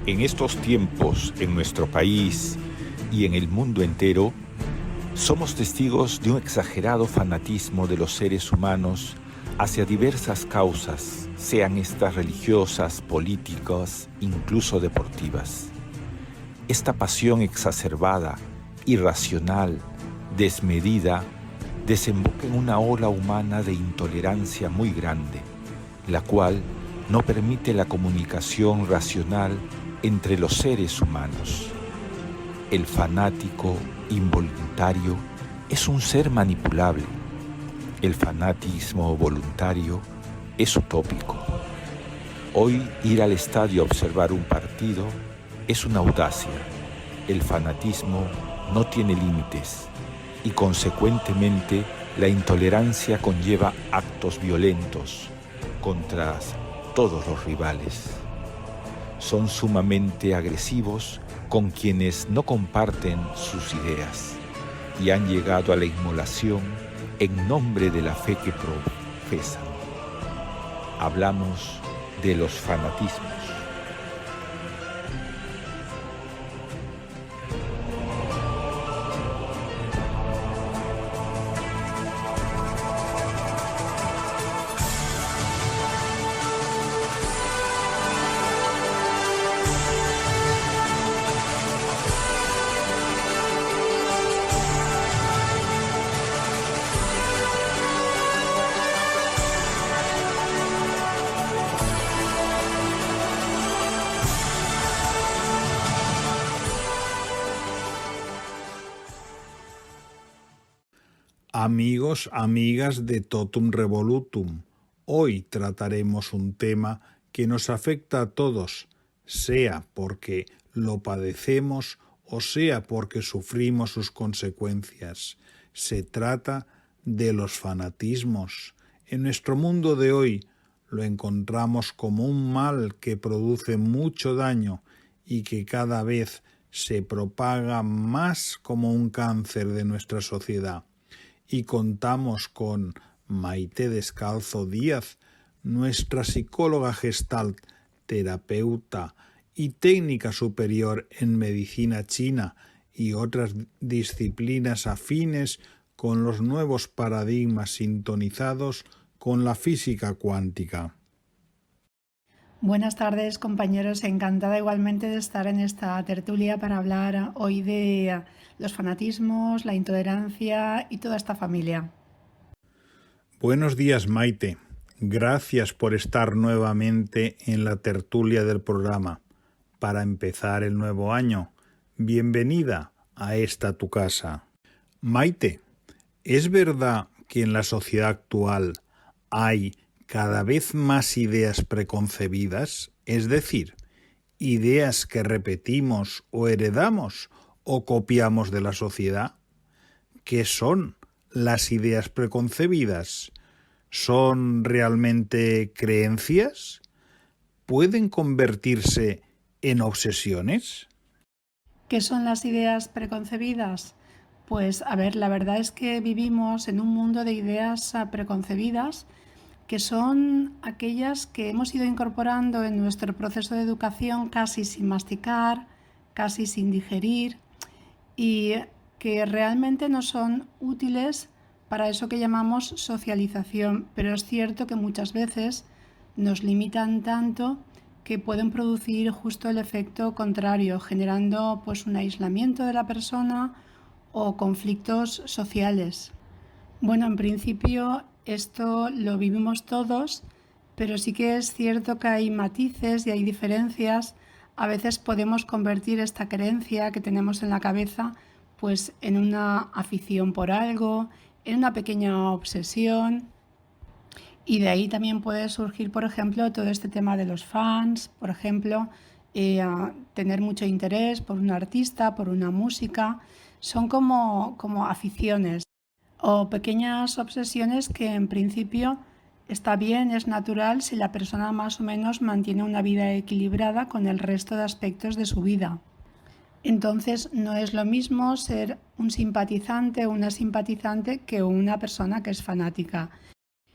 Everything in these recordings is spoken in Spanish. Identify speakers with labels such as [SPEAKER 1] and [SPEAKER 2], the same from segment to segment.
[SPEAKER 1] En estos tiempos, en nuestro país y en el mundo entero, somos testigos de un exagerado fanatismo de los seres humanos hacia diversas causas, sean estas religiosas, políticas, incluso deportivas. Esta pasión exacerbada, irracional, desmedida, desemboca en una ola humana de intolerancia muy grande, la cual no permite la comunicación racional entre los seres humanos. El fanático involuntario es un ser manipulable. El fanatismo voluntario es utópico. Hoy ir al estadio a observar un partido es una audacia. El fanatismo no tiene límites y consecuentemente la intolerancia conlleva actos violentos contra todos los rivales. Son sumamente agresivos con quienes no comparten sus ideas y han llegado a la inmolación en nombre de la fe que profesan. Hablamos de los fanatismos.
[SPEAKER 2] Amigos, amigas de Totum Revolutum, hoy trataremos un tema que nos afecta a todos, sea porque lo padecemos o sea porque sufrimos sus consecuencias. Se trata de los fanatismos. En nuestro mundo de hoy lo encontramos como un mal que produce mucho daño y que cada vez se propaga más como un cáncer de nuestra sociedad. Y contamos con Maite Descalzo Díaz, nuestra psicóloga gestalt, terapeuta y técnica superior en medicina china y otras disciplinas afines con los nuevos paradigmas sintonizados con la física cuántica.
[SPEAKER 3] Buenas tardes, compañeros. Encantada igualmente de estar en esta tertulia para hablar hoy de los fanatismos, la intolerancia y toda esta familia.
[SPEAKER 2] Buenos días, Maite. Gracias por estar nuevamente en la tertulia del programa. Para empezar el nuevo año, bienvenida a esta tu casa. Maite, ¿es verdad que en la sociedad actual hay cada vez más ideas preconcebidas? Es decir, ideas que repetimos o heredamos o copiamos de la sociedad. ¿Qué son las ideas preconcebidas? ¿Son realmente creencias? ¿Pueden convertirse en obsesiones?
[SPEAKER 3] ¿Qué son las ideas preconcebidas? Pues a ver, la verdad es que vivimos en un mundo de ideas preconcebidas que son aquellas que hemos ido incorporando en nuestro proceso de educación casi sin masticar, casi sin digerir y que realmente no son útiles para eso que llamamos socialización, pero es cierto que muchas veces nos limitan tanto que pueden producir justo el efecto contrario, generando pues un aislamiento de la persona o conflictos sociales. Bueno, en principio esto lo vivimos todos, pero sí que es cierto que hay matices y hay diferencias. A veces podemos convertir esta creencia que tenemos en la cabeza pues en una afición por algo, en una pequeña obsesión. Y de ahí también puede surgir, por ejemplo, todo este tema de los fans, por ejemplo, tener mucho interés por un artista, por una música. Son como aficiones o pequeñas obsesiones que en principio está bien, es natural si la persona más o menos mantiene una vida equilibrada con el resto de aspectos de su vida. Entonces no es lo mismo ser un simpatizante o una simpatizante que una persona que es fanática.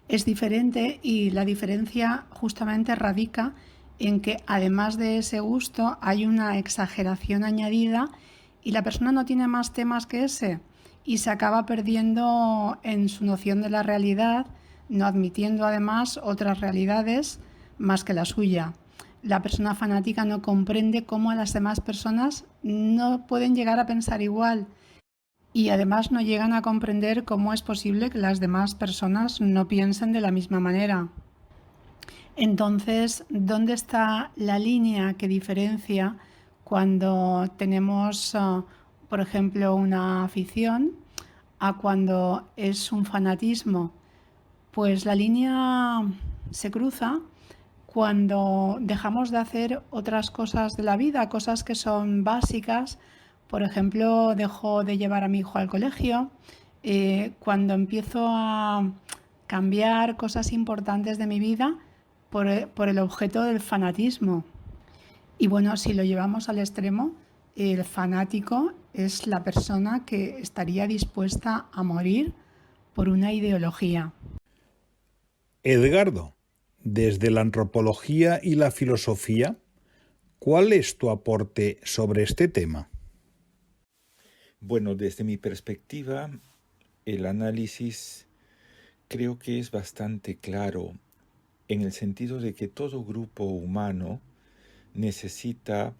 [SPEAKER 3] Es diferente y la diferencia justamente radica en que además de ese gusto hay una exageración añadida y la persona no tiene más temas que ese y se acaba perdiendo en su noción de la realidad, no admitiendo además otras realidades más que la suya. La persona fanática no comprende cómo las demás personas no pueden llegar a pensar igual y además no llegan a comprender cómo es posible que las demás personas no piensen de la misma manera. Entonces, ¿dónde está la línea que diferencia cuando tenemos, por ejemplo, una afición a cuando es un fanatismo? Pues la línea se cruza cuando dejamos de hacer otras cosas de la vida, cosas que son básicas. Por ejemplo, dejo de llevar a mi hijo al colegio, cuando empiezo a cambiar cosas importantes de mi vida por el objeto del fanatismo. Y bueno, si lo llevamos al extremo, el fanático es la persona que estaría dispuesta a morir por una ideología.
[SPEAKER 2] Edgardo, desde la antropología y la filosofía, ¿cuál es tu aporte sobre este tema?
[SPEAKER 1] Bueno, desde mi perspectiva, el análisis creo que es bastante claro en el sentido de que todo grupo humano necesita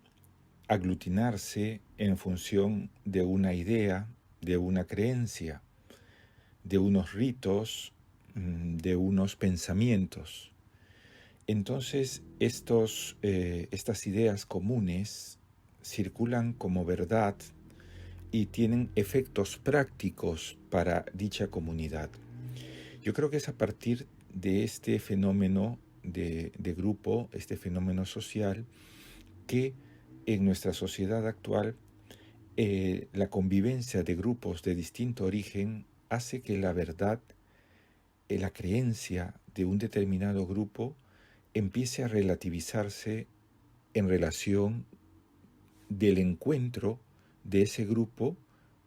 [SPEAKER 1] aglutinarse en función de una idea, de una creencia, de unos ritos, de unos pensamientos. Entonces, estas ideas comunes circulan como verdad y tienen efectos prácticos para dicha comunidad. Yo creo que es a partir de este fenómeno de grupo, este fenómeno social, que en nuestra sociedad actual la convivencia de grupos de distinto origen hace que la verdad, la creencia de un determinado grupo empiece a relativizarse en relación del encuentro de ese grupo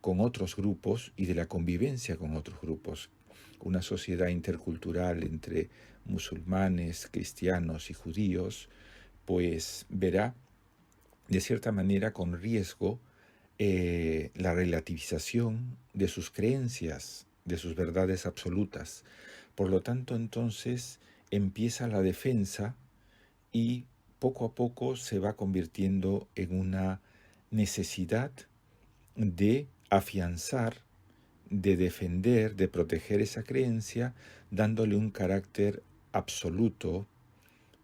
[SPEAKER 1] con otros grupos y de la convivencia con otros grupos. Una sociedad intercultural entre musulmanes, cristianos y judíos, pues verá de cierta manera con riesgo la relativización de sus creencias, de sus verdades absolutas. Por lo tanto, entonces empieza la defensa y poco a poco se va convirtiendo en una necesidad de afianzar, de defender, de proteger esa creencia, dándole un carácter absoluto,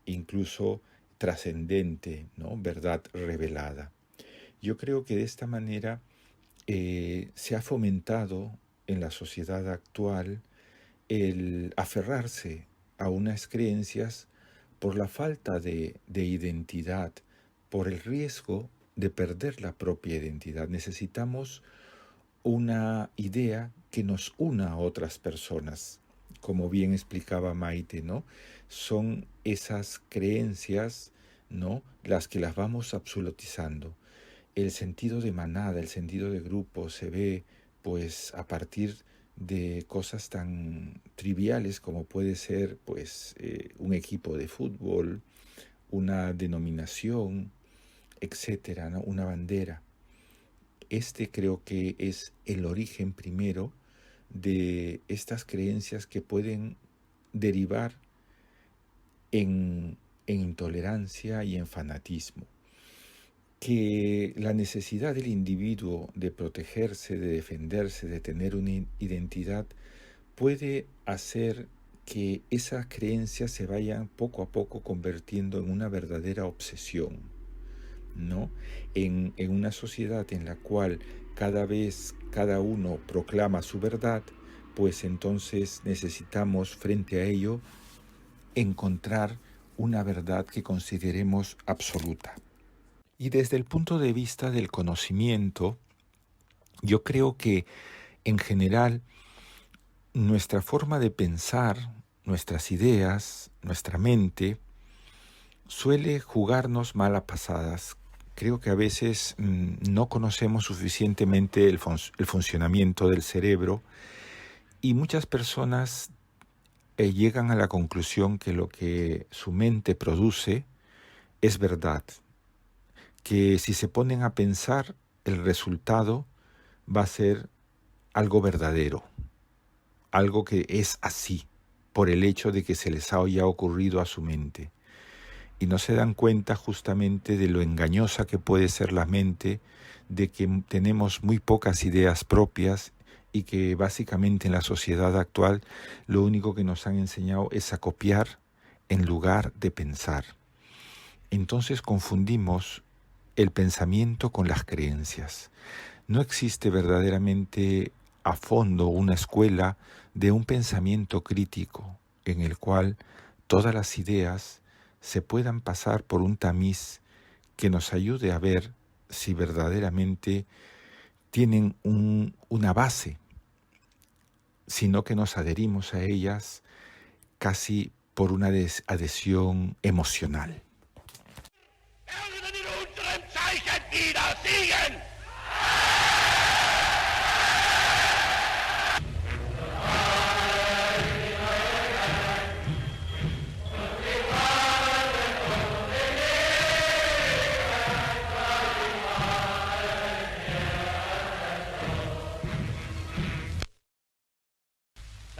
[SPEAKER 1] incluso trascendente, ¿no? Verdad revelada. Yo creo que de esta manera se ha fomentado en la sociedad actual el aferrarse a unas creencias por la falta de identidad, por el riesgo de perder la propia identidad. Necesitamos una idea que nos una a otras personas. Como bien explicaba Maite, ¿no? Son esas creencias, ¿no? Las que las vamos absolutizando. El sentido de manada, el sentido de grupo se ve pues a partir de cosas tan triviales como puede ser pues un equipo de fútbol, una denominación, etcétera, ¿no? Una bandera. Este creo que es el origen primero de estas creencias que pueden derivar en intolerancia y en fanatismo. Que la necesidad del individuo de protegerse, de defenderse, de tener una identidad, puede hacer que esas creencias se vayan poco a poco convirtiendo en una verdadera obsesión, ¿no? En una sociedad en la cual cada vez cada uno proclama su verdad, pues entonces necesitamos frente a ello encontrar una verdad que consideremos absoluta. Y desde el punto de vista del conocimiento, yo creo que en general nuestra forma de pensar, nuestras ideas, nuestra mente, suele jugarnos malas pasadas. Creo que a veces no conocemos suficientemente el funcionamiento del cerebro y muchas personas llegan a la conclusión que lo que su mente produce Es verdad que si se ponen a pensar, el resultado va a ser algo verdadero, algo que es así, por el hecho de que se les haya ocurrido a su mente. Y no se dan cuenta justamente de lo engañosa que puede ser la mente, de que tenemos muy pocas ideas propias y que básicamente en la sociedad actual lo único que nos han enseñado es a copiar en lugar de pensar. Entonces confundimos el pensamiento con las creencias. No existe verdaderamente a fondo una escuela de un pensamiento crítico en el cual todas las ideas se puedan pasar por un tamiz que nos ayude a ver si verdaderamente tienen una base, sino que nos adherimos a ellas casi por una adhesión emocional.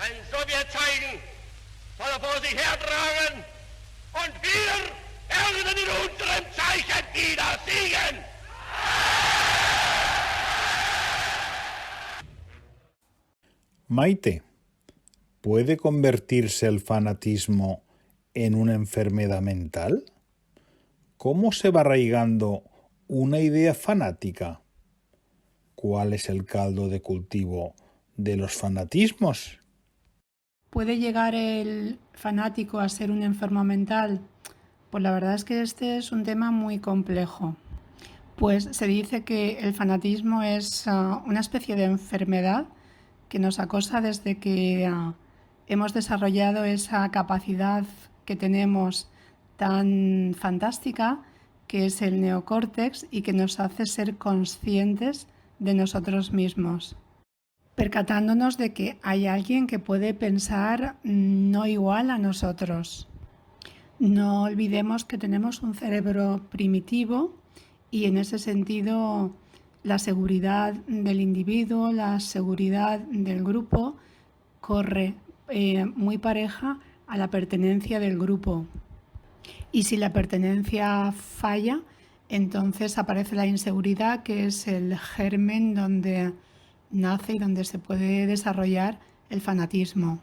[SPEAKER 4] Sein Sowjetzeichen soll er vor sich hertragen und wir werden in unserem Zeichen wieder siegen.
[SPEAKER 2] Maite, ¿puede convertirse el fanatismo en una enfermedad mental? ¿Cómo se va arraigando una idea fanática? ¿Cuál es el caldo de cultivo de los fanatismos?
[SPEAKER 3] ¿Puede llegar el fanático a ser un enfermo mental? Pues la verdad es que este es un tema muy complejo. Pues se dice que el fanatismo es una especie de enfermedad que nos acosa desde que hemos desarrollado esa capacidad que tenemos tan fantástica, que es el neocórtex, y que nos hace ser conscientes de nosotros mismos, percatándonos de que hay alguien que puede pensar no igual a nosotros. No olvidemos que tenemos un cerebro primitivo y en ese sentido la seguridad del individuo, la seguridad del grupo corre muy pareja a la pertenencia del grupo. Y si la pertenencia falla, entonces aparece la inseguridad, que es el germen donde nace y donde se puede desarrollar el fanatismo.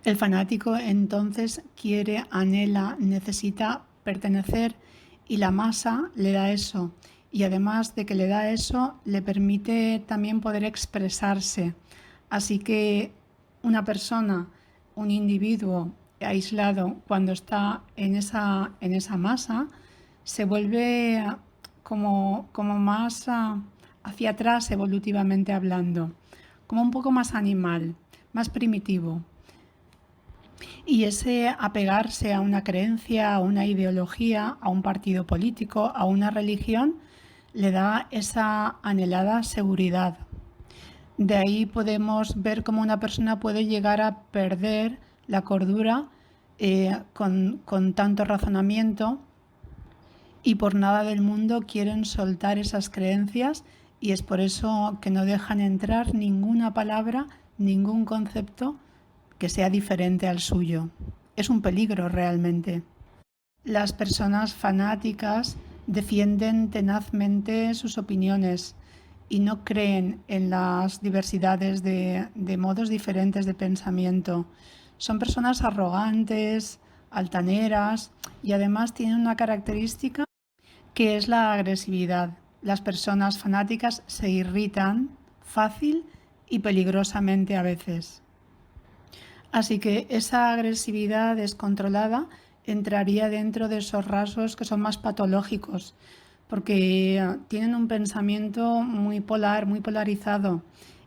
[SPEAKER 3] El fanático entonces quiere, anhela, necesita pertenecer y la masa le da eso. Y además de que le da eso, le permite también poder expresarse. Así que una persona, un individuo aislado, cuando está en esa masa, se vuelve como más hacia atrás evolutivamente hablando, como un poco más animal, más primitivo. Y ese apegarse a una creencia, a una ideología, a un partido político, a una religión, le da esa anhelada seguridad. De ahí podemos ver cómo una persona puede llegar a perder la cordura con tanto razonamiento, y por nada del mundo quieren soltar esas creencias, y es por eso que no dejan entrar ninguna palabra, ningún concepto que sea diferente al suyo. Es un peligro realmente. Las personas fanáticas defienden tenazmente sus opiniones y no creen en las diversidades de modos diferentes de pensamiento. Son personas arrogantes, altaneras, y además tienen una característica que es la agresividad. Las personas fanáticas se irritan fácil y peligrosamente a veces. Así que esa agresividad descontrolada entraría dentro de esos rasgos que son más patológicos, porque tienen un pensamiento muy polar, muy polarizado.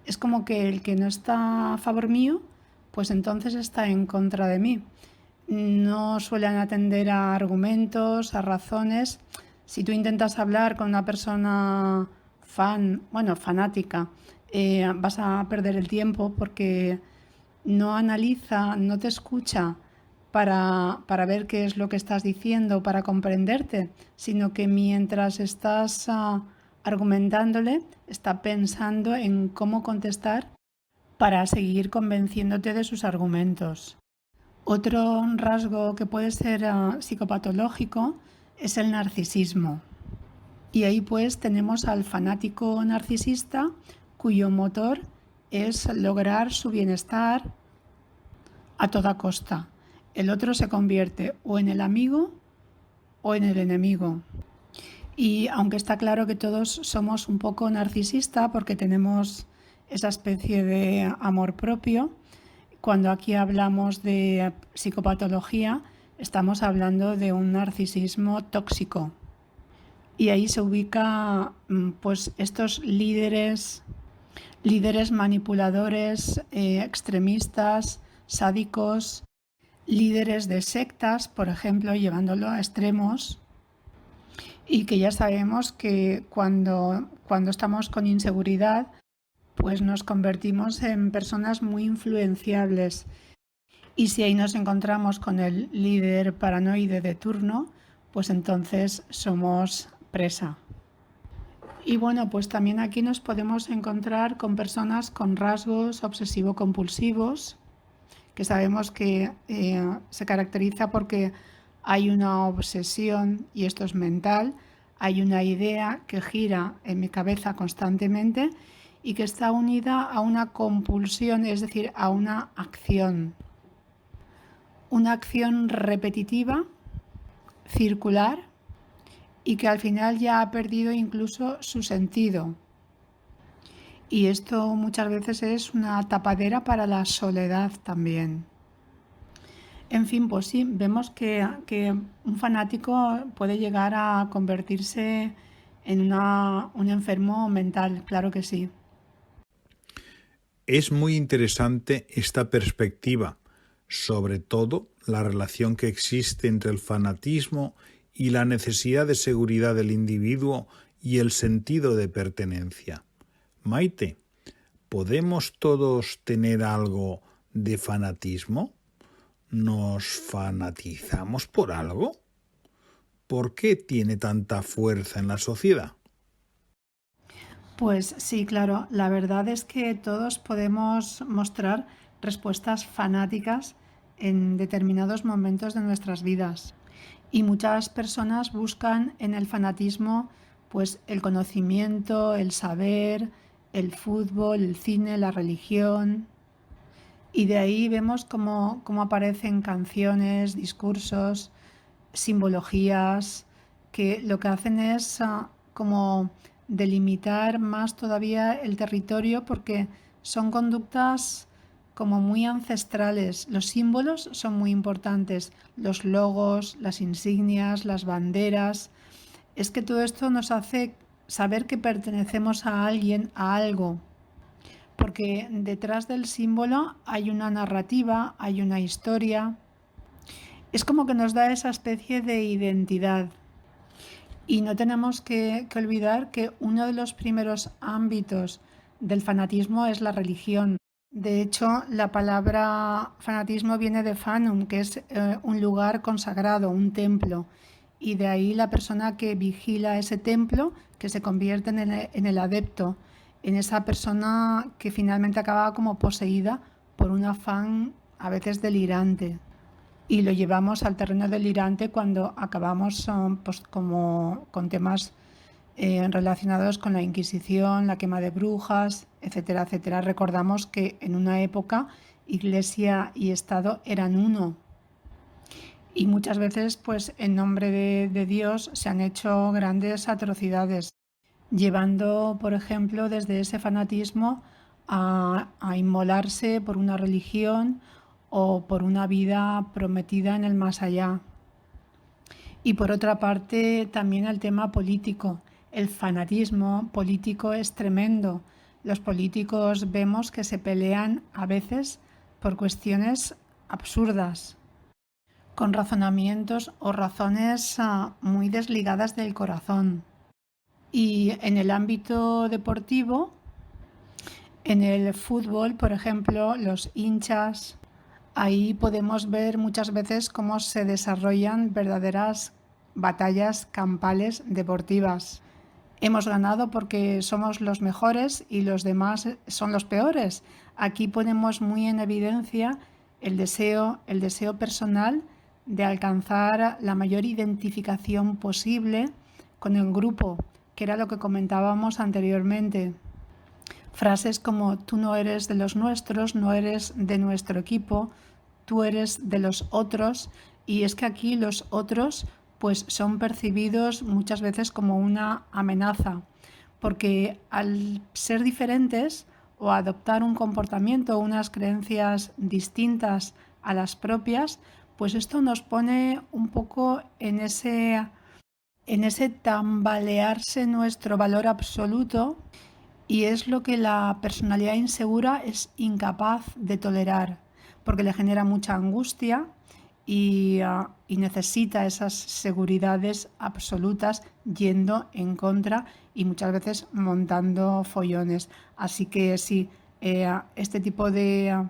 [SPEAKER 3] Es como que el que no está a favor mío, pues entonces está en contra de mí. No suelen atender a argumentos, a razones. Si tú intentas hablar con una persona fanática, vas a perder el tiempo porque no analiza, no te escucha para ver qué es lo que estás diciendo, para comprenderte, sino que mientras estás argumentándole, está pensando en cómo contestar para seguir convenciéndote de sus argumentos. Otro rasgo que puede ser psicopatológico es el narcisismo. Y ahí pues tenemos al fanático narcisista cuyo motor es lograr su bienestar a toda costa. El otro se convierte o en el amigo o en el enemigo. Y aunque está claro que todos somos un poco narcisistas porque tenemos esa especie de amor propio, cuando aquí hablamos de psicopatología estamos hablando de un narcisismo tóxico. Y ahí se ubica pues estos líderes manipuladores, extremistas, sádicos, líderes de sectas, por ejemplo, llevándolo a extremos, y que ya sabemos que cuando estamos con inseguridad, pues nos convertimos en personas muy influenciables. Y si ahí nos encontramos con el líder paranoide de turno, pues entonces somos presa. Y bueno, pues también aquí nos podemos encontrar con personas con rasgos obsesivo-compulsivos, que sabemos que se caracteriza porque hay una obsesión, y esto es mental, hay una idea que gira en mi cabeza constantemente y que está unida a una compulsión, es decir, a una acción repetitiva, circular, y que al final ya ha perdido incluso su sentido. Y esto muchas veces es una tapadera para la soledad también. En fin, pues sí, vemos que un fanático puede llegar a convertirse en un enfermo mental, claro que sí.
[SPEAKER 2] Es muy interesante esta perspectiva, sobre todo la relación que existe entre el fanatismo y la necesidad de seguridad del individuo y el sentido de pertenencia. Maite, ¿podemos todos tener algo de fanatismo? ¿Nos fanatizamos por algo? ¿Por qué tiene tanta fuerza en la sociedad?
[SPEAKER 3] Pues sí, claro, la verdad es que todos podemos mostrar respuestas fanáticas en determinados momentos de nuestras vidas. Y muchas personas buscan en el fanatismo pues el conocimiento, el saber, el fútbol, el cine, la religión. Y de ahí vemos cómo aparecen canciones, discursos, simbologías, que lo que hacen es como delimitar más todavía el territorio, porque son conductas como muy ancestrales. Los símbolos son muy importantes, los logos, las insignias, las banderas. Es que todo esto nos hace saber que pertenecemos a alguien, a algo, porque detrás del símbolo hay una narrativa, hay una historia. Es como que nos da esa especie de identidad. Y no tenemos que olvidar que uno de los primeros ámbitos del fanatismo es la religión. De hecho, la palabra fanatismo viene de fanum, que es un lugar consagrado, un templo. Y de ahí la persona que vigila ese templo, que se convierte en el adepto, en esa persona que finalmente acaba como poseída por un afán a veces delirante. Y lo llevamos al terreno delirante cuando acabamos pues, como con temas relacionados con la Inquisición, la quema de brujas, etcétera, etcétera. Recordamos que en una época Iglesia y Estado eran uno. Y muchas veces, pues, en nombre de Dios se han hecho grandes atrocidades, llevando, por ejemplo, desde ese fanatismo a inmolarse por una religión o por una vida prometida en el más allá. Y por otra parte, también el tema político. El fanatismo político es tremendo. Los políticos vemos que se pelean a veces por cuestiones absurdas, con razonamientos o razones muy desligadas del corazón. Y en el ámbito deportivo, en el fútbol, por ejemplo, los hinchas Ahí podemos ver muchas veces cómo se desarrollan verdaderas batallas campales deportivas. Hemos ganado porque somos los mejores y los demás son los peores. Aquí ponemos muy en evidencia el deseo personal de alcanzar la mayor identificación posible con el grupo, que era lo que comentábamos anteriormente. Frases como tú no eres de los nuestros, no eres de nuestro equipo, tú eres de los otros, y es que aquí los otros pues son percibidos muchas veces como una amenaza, porque al ser diferentes o adoptar un comportamiento o unas creencias distintas a las propias, pues esto nos pone un poco en ese tambalearse nuestro valor absoluto, y es lo que la personalidad insegura es incapaz de tolerar, porque le genera mucha angustia y necesita esas seguridades absolutas yendo en contra y muchas veces montando follones. Así que sí, este tipo de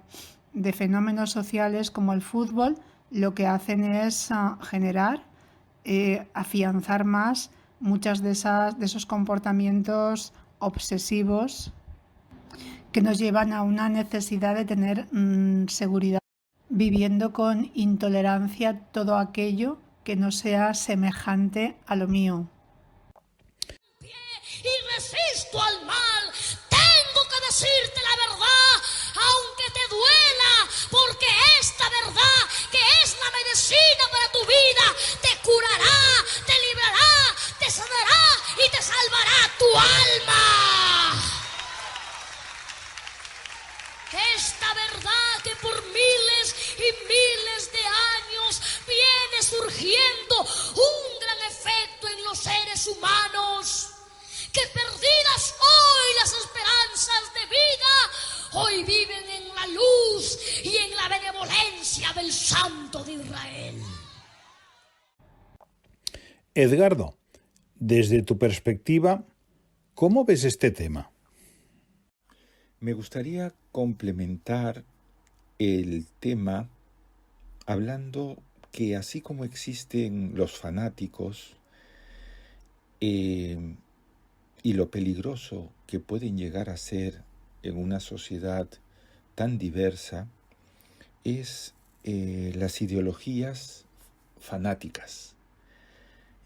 [SPEAKER 3] fenómenos sociales como el fútbol lo que hacen es generar, afianzar más muchas de esos comportamientos obsesivos que nos llevan a una necesidad de tener seguridad, viviendo con intolerancia todo aquello que no sea semejante a lo mío.
[SPEAKER 5] Y resisto al mal. Tengo que decirte la verdad, aunque te duela, porque esta verdad, que es la medicina para tu vida, te curará, te librará, te sanará y te salvará tu alma. Esta verdad que por miles y miles de años viene surgiendo un gran efecto en los seres humanos, que perdidas hoy las esperanzas de vida, hoy viven en la luz y en la benevolencia del Santo de Israel.
[SPEAKER 2] Edgardo, desde tu perspectiva, ¿cómo ves este tema?
[SPEAKER 1] Me gustaría complementar el tema hablando que así como existen los fanáticos y lo peligroso que pueden llegar a ser en una sociedad tan diversa, es las ideologías fanáticas.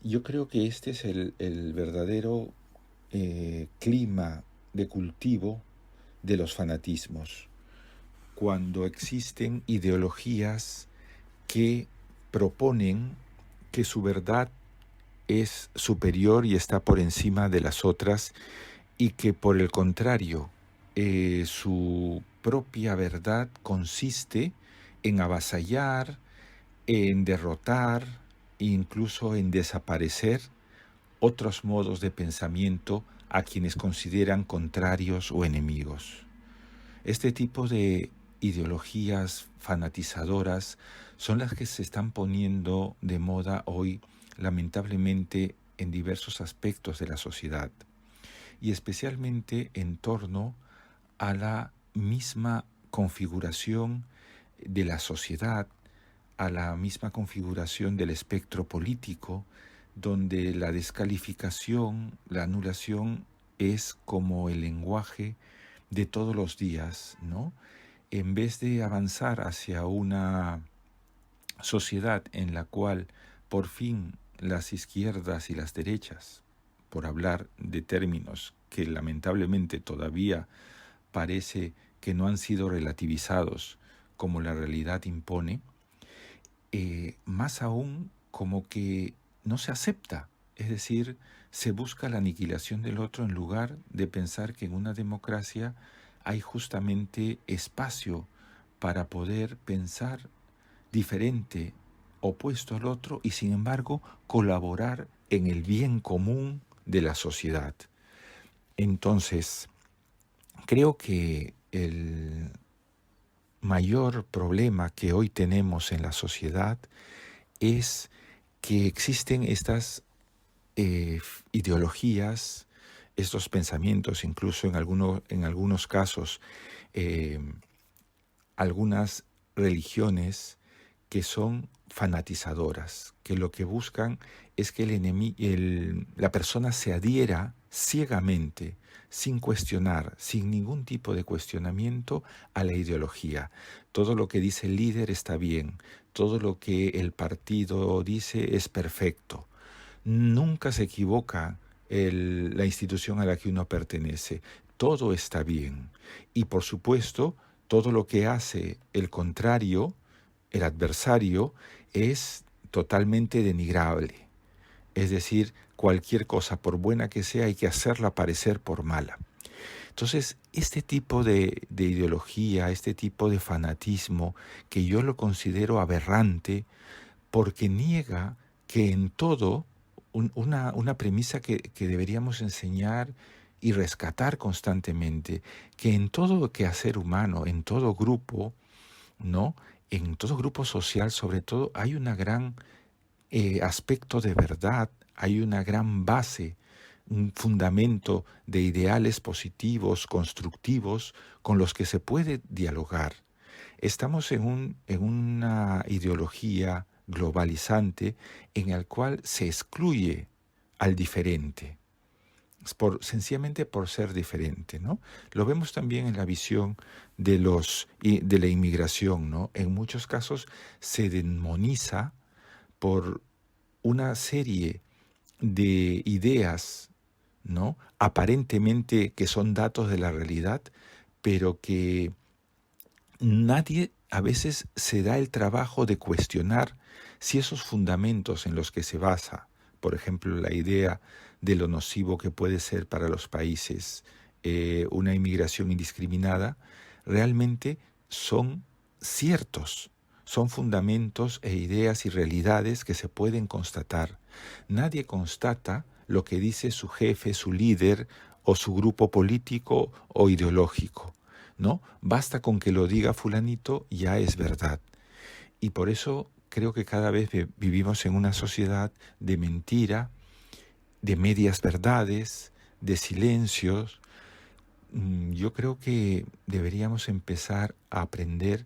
[SPEAKER 1] Yo creo que este es el verdadero clima de cultivo de los fanatismos, cuando existen ideologías que proponen que su verdad es superior y está por encima de las otras, y que por el contrario, su propia verdad consiste en avasallar, en derrotar e incluso en desaparecer otros modos de pensamiento a quienes consideran contrarios o enemigos. Este tipo de ideologías fanatizadoras son las que se están poniendo de moda hoy, lamentablemente, en diversos aspectos de la sociedad, y especialmente en torno a la misma configuración de la sociedad, a la misma configuración del espectro político, donde la descalificación, la anulación es como el lenguaje de todos los días, ¿no? En vez de avanzar hacia una sociedad en la cual por fin las izquierdas y las derechas, por hablar de términos que lamentablemente todavía parece que no han sido relativizados como la realidad impone, más aún como que no se acepta, es decir, se busca la aniquilación del otro en lugar de pensar que en una democracia hay justamente espacio para poder pensar diferente, opuesto al otro, y sin embargo colaborar en el bien común de la sociedad. Entonces, creo que el mayor problema que hoy tenemos en la sociedad es que existen estas ideologías, estos pensamientos, incluso en algunos casos, algunas religiones que son fanatizadoras, que lo que buscan es que la persona se adhiera ciegamente, sin cuestionar, sin ningún tipo de cuestionamiento a la ideología. Todo lo que dice el líder está bien, todo lo que el partido dice es perfecto. Nunca se equivoca la institución a la que uno pertenece. Todo está bien. Y por supuesto, todo lo que hace el contrario, el adversario, es totalmente denigrable. Es decir, cualquier cosa, por buena que sea, hay que hacerla parecer por mala. Entonces, este tipo de ideología, este tipo de fanatismo, que yo lo considero aberrante, porque niega que en todo, una premisa que deberíamos enseñar y rescatar constantemente, que en todo quehacer humano, en todo grupo, ¿no? En todo grupo social, sobre todo, hay una gran aspecto de verdad, hay una gran base, un fundamento de ideales positivos, constructivos, con los que se puede dialogar. Estamos en una ideología globalizante en el cual se excluye al diferente, sencillamente por ser diferente, ¿no? Lo vemos también en la visión de la inmigración, ¿no? En muchos casos se demoniza por una serie de ideas, ¿no? Aparentemente que son datos de la realidad, pero que nadie a veces se da el trabajo de cuestionar si esos fundamentos en los que se basa, por ejemplo, la idea de lo nocivo que puede ser para los países una inmigración indiscriminada, realmente son ciertos, son fundamentos e ideas y realidades que se pueden constatar. Nadie constata lo que dice su jefe, su líder o su grupo político o ideológico, ¿no? Basta con que lo diga fulanito, ya es verdad. Y por eso creo que cada vez vivimos en una sociedad de mentira, de medias verdades, de silencios. Yo creo que deberíamos empezar a aprender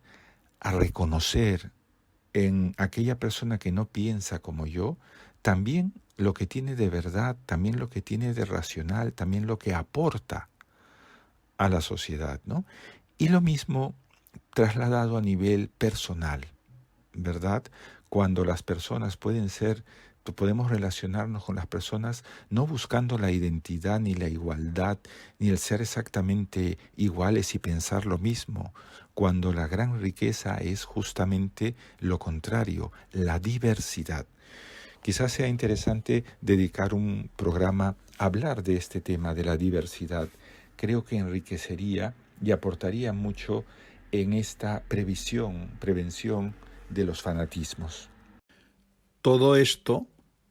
[SPEAKER 1] a reconocer en aquella persona que no piensa como yo, también lo que tiene de verdad, también lo que tiene de racional, también lo que aporta a la sociedad, ¿no? Y lo mismo trasladado a nivel personal, ¿verdad? Cuando las personas podemos relacionarnos con las personas no buscando la identidad ni la igualdad, ni el ser exactamente iguales y pensar lo mismo, cuando la gran riqueza es justamente lo contrario, la diversidad. Quizás sea interesante dedicar un programa a hablar de este tema de la diversidad. Creo que enriquecería y aportaría mucho en esta prevención de los fanatismos.
[SPEAKER 2] Todo esto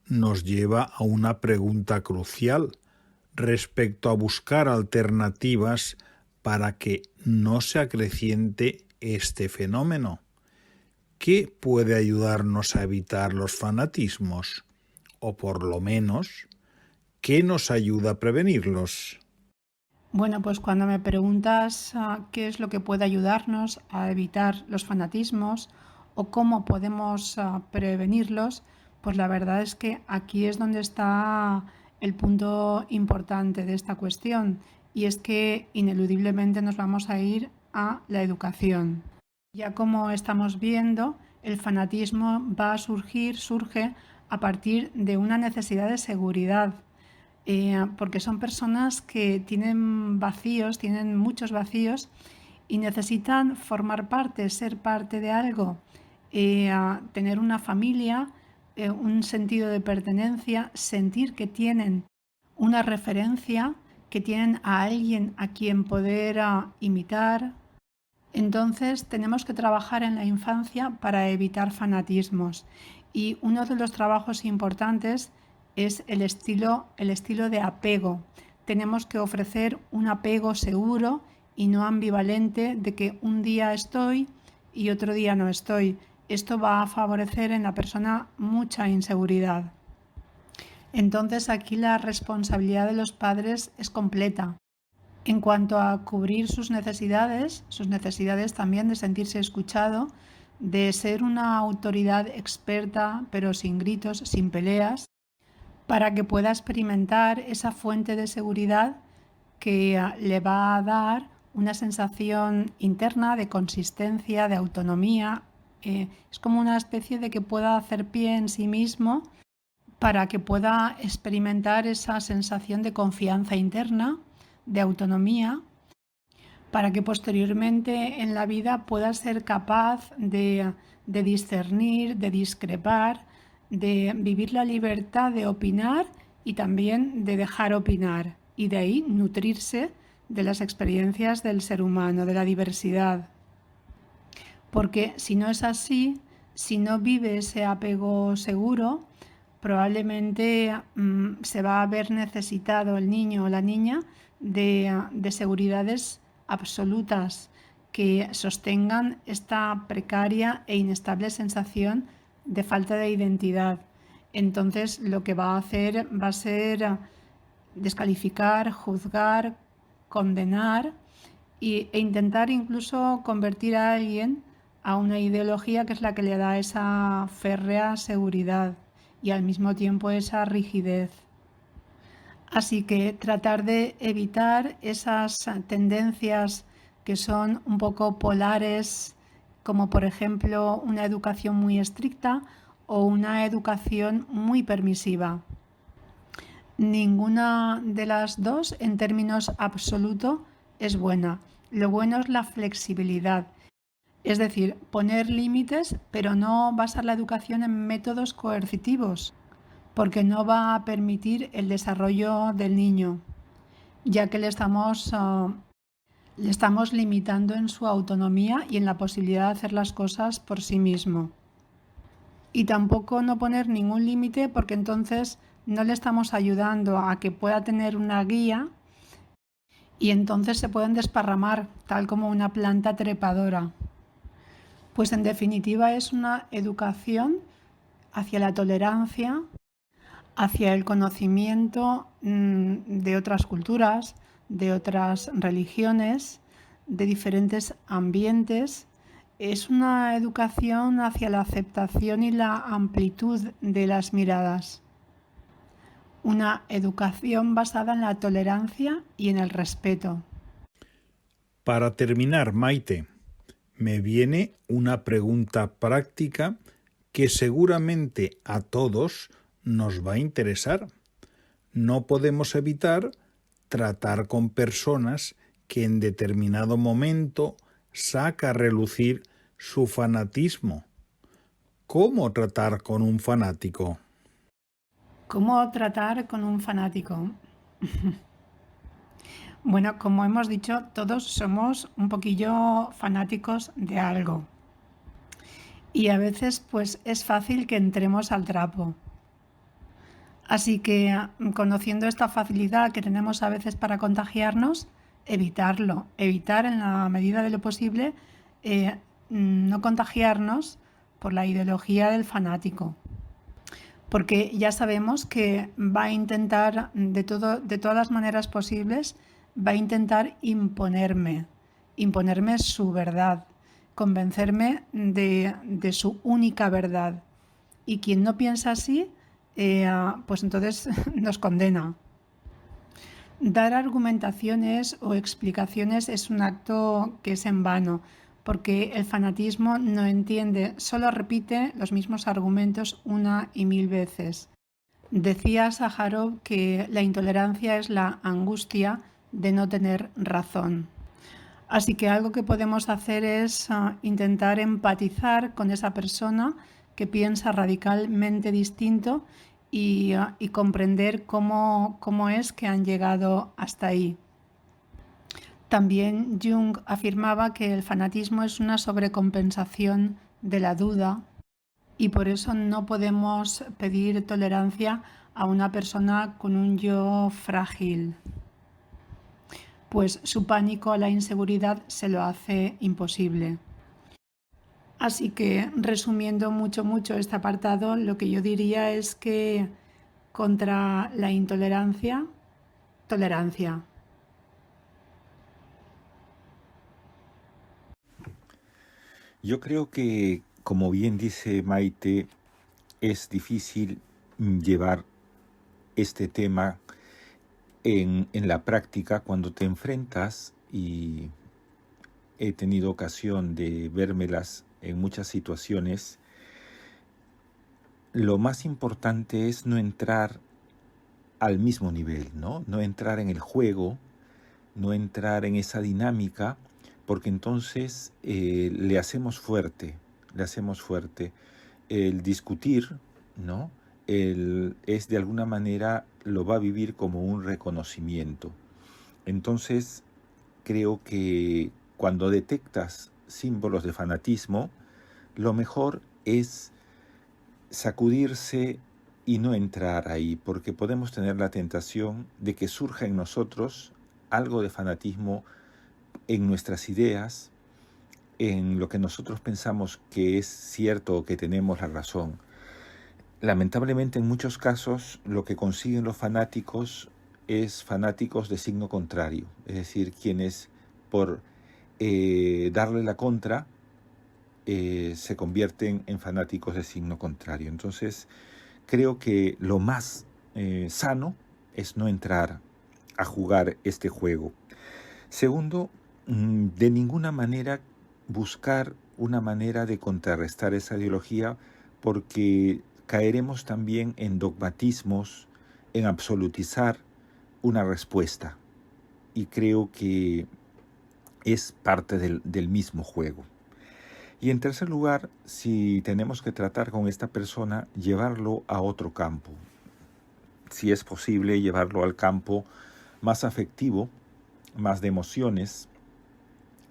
[SPEAKER 2] nos lleva a una pregunta crucial respecto a buscar alternativas para que no se acreciente este fenómeno. ¿Qué puede ayudarnos a evitar los fanatismos? O por lo menos, ¿qué nos ayuda a prevenirlos?
[SPEAKER 3] Bueno, pues cuando me preguntas qué es lo que puede ayudarnos a evitar los fanatismos o cómo podemos prevenirlos, pues la verdad es que aquí es donde está el punto importante de esta cuestión, y es que ineludiblemente nos vamos a ir a la educación. Ya como estamos viendo, el fanatismo surge a partir de una necesidad de seguridad, porque son personas que tienen vacíos, tienen muchos vacíos y necesitan formar parte, ser parte de algo, tener una familia, un sentido de pertenencia, sentir que tienen una referencia, que tienen a alguien a quien poder imitar. Entonces tenemos que trabajar en la infancia para evitar fanatismos, y uno de los trabajos importantes es el estilo de apego. Tenemos que ofrecer un apego seguro y no ambivalente, de que un día estoy y otro día no estoy. Esto va a favorecer en la persona mucha inseguridad. Entonces aquí la responsabilidad de los padres es completa. En cuanto a cubrir sus necesidades también de sentirse escuchado, de ser una autoridad experta, pero sin gritos, sin peleas, para que pueda experimentar esa fuente de seguridad que le va a dar una sensación interna de consistencia, de autonomía. Es como una especie de que pueda hacer pie en sí mismo para que pueda experimentar esa sensación de confianza interna, de autonomía, para que posteriormente en la vida pueda ser capaz de discernir, de discrepar, de vivir la libertad de opinar y también de dejar opinar, y de ahí nutrirse de las experiencias del ser humano, de la diversidad. Porque si no es así, si no vive ese apego seguro, probablemente se va a ver necesitado el niño o la niña de seguridades absolutas que sostengan esta precaria e inestable sensación de falta de identidad. Entonces lo que va a hacer va a ser descalificar, juzgar, condenar e intentar incluso convertir a alguien a una ideología que es la que le da esa férrea seguridad y al mismo tiempo esa rigidez. Así que tratar de evitar esas tendencias que son un poco polares, como por ejemplo una educación muy estricta o una educación muy permisiva. Ninguna de las dos en términos absolutos es buena. Lo bueno es la flexibilidad. Es decir, poner límites, pero no basar la educación en métodos coercitivos, porque no va a permitir el desarrollo del niño, ya que le estamos limitando en su autonomía y en la posibilidad de hacer las cosas por sí mismo. Y tampoco no poner ningún límite, porque entonces no le estamos ayudando a que pueda tener una guía y entonces se pueden desparramar, tal como una planta trepadora. Pues en definitiva es una educación hacia la tolerancia, hacia el conocimiento de otras culturas, de otras religiones, de diferentes ambientes. Es una educación hacia la aceptación y la amplitud de las miradas. Una educación basada en la tolerancia y en el respeto.
[SPEAKER 2] Para terminar, Maite, me viene una pregunta práctica que seguramente a todos nos va a interesar. No podemos evitar tratar con personas que en determinado momento saca a relucir su fanatismo. ¿Cómo tratar con un fanático?
[SPEAKER 3] ¿Cómo tratar con un fanático? Bueno, como hemos dicho, todos somos un poquillo fanáticos de algo. Y a veces pues es fácil que entremos al trapo. Así que conociendo esta facilidad que tenemos a veces para contagiarnos, evitarlo, evitar en la medida de lo posible no contagiarnos por la ideología del fanático. Porque ya sabemos que va a intentar de todas las maneras posibles, va a intentar imponerme su verdad, convencerme de su única verdad. Y quien no piensa así, pues entonces nos condena. Dar argumentaciones o explicaciones es un acto que es en vano, porque el fanatismo no entiende, solo repite los mismos argumentos una y mil veces. Decía Sájarov que la intolerancia es la angustia de no tener razón. Así que algo que podemos hacer es intentar empatizar con esa persona que piensa radicalmente distinto y comprender cómo es que han llegado hasta ahí. También Jung afirmaba que el fanatismo es una sobrecompensación de la duda y por eso no podemos pedir tolerancia a una persona con un yo frágil, pues su pánico a la inseguridad se lo hace imposible. Así que, resumiendo mucho este apartado, lo que yo diría es que contra la intolerancia, tolerancia.
[SPEAKER 1] Yo creo que, como bien dice Maite, es difícil llevar este tema en la práctica cuando te enfrentas, y he tenido ocasión de vérmelas en muchas situaciones. Lo más importante es no entrar al mismo nivel, ¿no? No entrar en el juego, no entrar en esa dinámica, porque entonces le hacemos fuerte. El discutir, ¿no? Es de alguna manera, lo va a vivir como un reconocimiento. Entonces, creo que cuando detectas símbolos de fanatismo, lo mejor es sacudirse y no entrar ahí, porque podemos tener la tentación de que surja en nosotros algo de fanatismo en nuestras ideas, en lo que nosotros pensamos que es cierto o que tenemos la razón. Lamentablemente, en muchos casos, lo que consiguen los fanáticos es fanáticos de signo contrario, es decir, quienes por darle la contra se convierten en fanáticos de signo contrario. Entonces, creo que lo más sano es no entrar a jugar este juego. Segundo, de ninguna manera buscar una manera de contrarrestar esa ideología, porque caeremos también en dogmatismos, en absolutizar una respuesta. Y creo que es parte del mismo juego. Y en tercer lugar, si tenemos que tratar con esta persona, llevarlo a otro campo. Si es posible, llevarlo al campo más afectivo, más de emociones,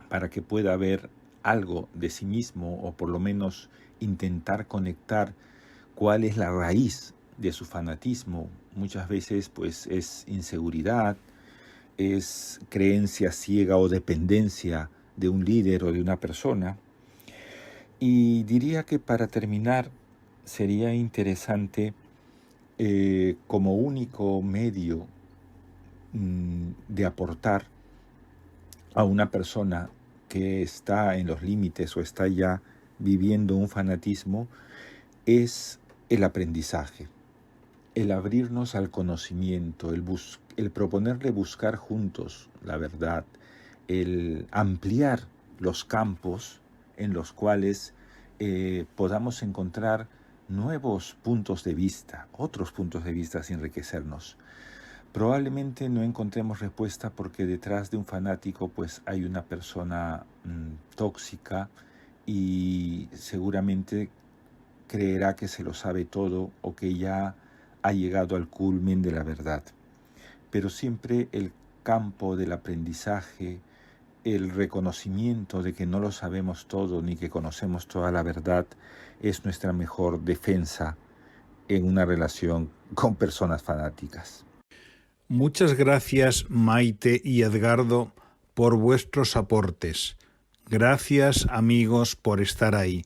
[SPEAKER 1] para que pueda ver algo de sí mismo, o por lo menos intentar conectar cuál es la raíz de su fanatismo. Muchas veces pues es inseguridad, es creencia ciega o dependencia de un líder o de una persona. Y diría que para terminar sería interesante, como único medio de aportar a una persona que está en los límites o está ya viviendo un fanatismo, es el aprendizaje, el abrirnos al conocimiento, el proponerle buscar juntos la verdad, el ampliar los campos en los cuales podamos encontrar nuevos puntos de vista, otros puntos de vista, sin enriquecernos. Probablemente no encontremos respuesta porque detrás de un fanático pues hay una persona tóxica, y seguramente creerá que se lo sabe todo o que ya ha llegado al culmen de la verdad. Pero siempre el campo del aprendizaje, el reconocimiento de que no lo sabemos todo ni que conocemos toda la verdad, es nuestra mejor defensa en una relación con personas fanáticas.
[SPEAKER 2] Muchas gracias, Maite y Edgardo, por vuestros aportes. Gracias, amigos, por estar ahí.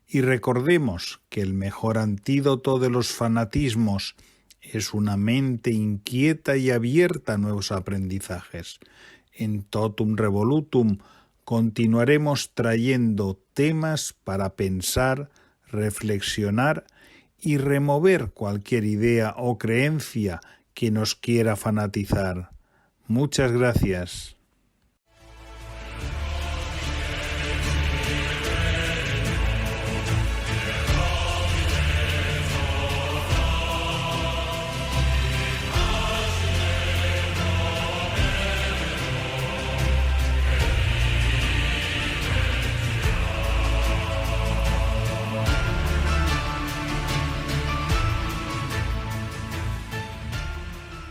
[SPEAKER 2] Y recordemos que el mejor antídoto de los fanatismos es una mente inquieta y abierta a nuevos aprendizajes. En Totum Revolutum continuaremos trayendo temas para pensar, reflexionar y remover cualquier idea o creencia que nos quiera fanatizar. Muchas gracias.